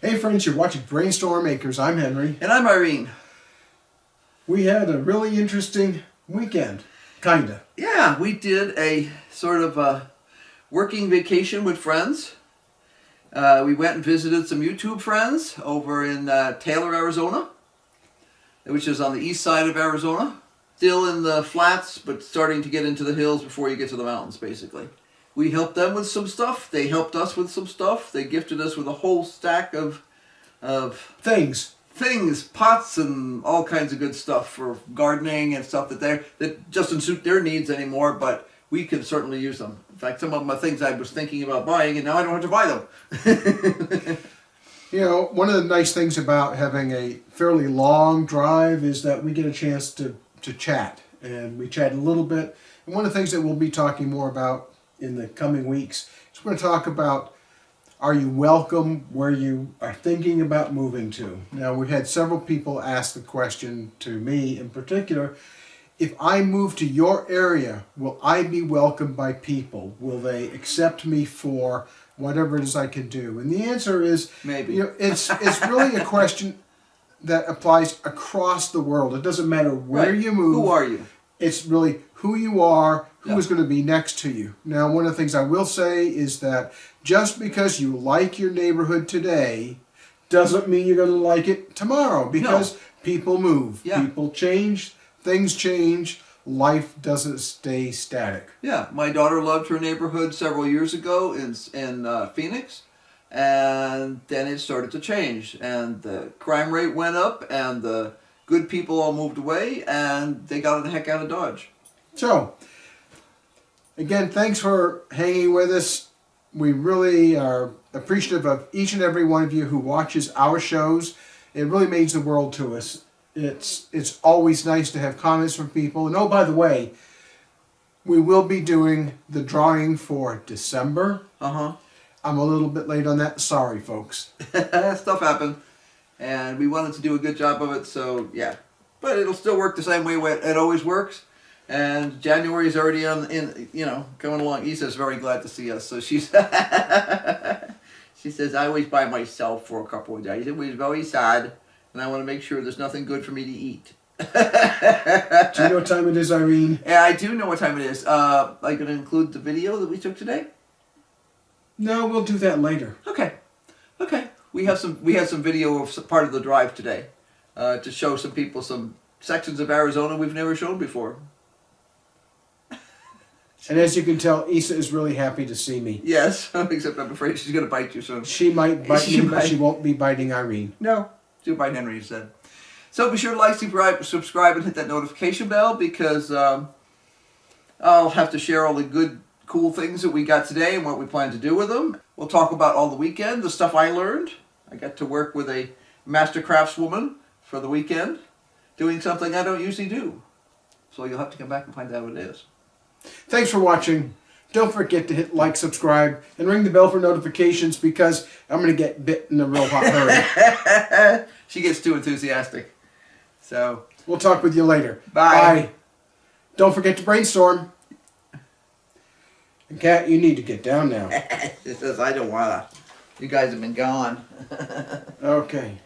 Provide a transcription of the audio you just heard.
Hey friends, you're watching BrainStormAcres. I'm Henry. And I'm Irene. We had a really interesting weekend, kinda. Yeah, we did a sort of a working vacation with friends. We went and visited some YouTube friends over in Taylor, Arizona, which is on the east side of Arizona. Still in the flats, but starting to get into the hills before you get to the mountains, basically. We helped them with some stuff. They helped us with some stuff. They gifted us with a whole stack of Things, pots and all kinds of good stuff for gardening and stuff that doesn't suit their needs anymore, but we can certainly use them. In fact, some of them are things I was thinking about buying, and now I don't have to buy them. You know, one of the nice things about having a fairly long drive is that we get a chance to chat, and we chat a little bit. And one of the things that we'll be talking more about in the coming weeks is we're going to talk about, are you welcome where you are thinking about moving to? Now, we've had several people ask the question to me in particular, if I move to your area, will I be welcomed by people? Will they accept me for whatever it is I can do? And the answer is, maybe. You know, it's really a question that applies across the world. It doesn't matter where you move. Who are you? It's really who you are, who is going to be next to you. Now, one of the things I will say is that just because you like your neighborhood today doesn't mean you're going to like it tomorrow, because people move, people change, things change, life doesn't stay static. Yeah, my daughter loved her neighborhood several years ago in Phoenix, and then it started to change, and the crime rate went up, and the good people all moved away, and they got the heck out of Dodge. So, again, thanks for hanging with us. We really are appreciative of each and every one of you who watches our shows. It really means the world to us. It's always nice to have comments from people. And oh, by the way, we will be doing the drawing for December. I'm a little bit late on that. Sorry, folks. Stuff happened, and we wanted to do a good job of it, so yeah. But it'll still work the same way it always works. And January is already coming along. Issa's very glad to see us, so she's she says, I always by myself for a couple of days. It was very sad, and I want to make sure there's nothing good for me to eat. Do you know what time it is, Irene? Yeah, I do know what time it is. Are you going to include the video that we took today? No, we'll do that later. Okay. We had some video of part of the drive today to show some people some sections of Arizona we've never shown before. And as you can tell, Issa is really happy to see me. Yes, except I'm afraid she's going to bite you soon. She might bite me, but she won't be biting Irene. No, she'll bite Henry instead. So be sure to like, subscribe, and hit that notification bell, because I'll have to share all the good, cool things that we got today and what we plan to do with them. We'll talk about all the weekend, the stuff I learned. I got to work with a master craftswoman for the weekend, doing something I don't usually do. So you'll have to come back and find out what it is. Thanks for watching. Don't forget to hit like, subscribe, and ring the bell for notifications, because I'm going to get bit in a real hot hurry. She gets too enthusiastic. So we'll talk with you later. Bye. Don't forget to brainstorm. And Kat, you need to get down now. She says, I don't want to. You guys have been gone. Okay.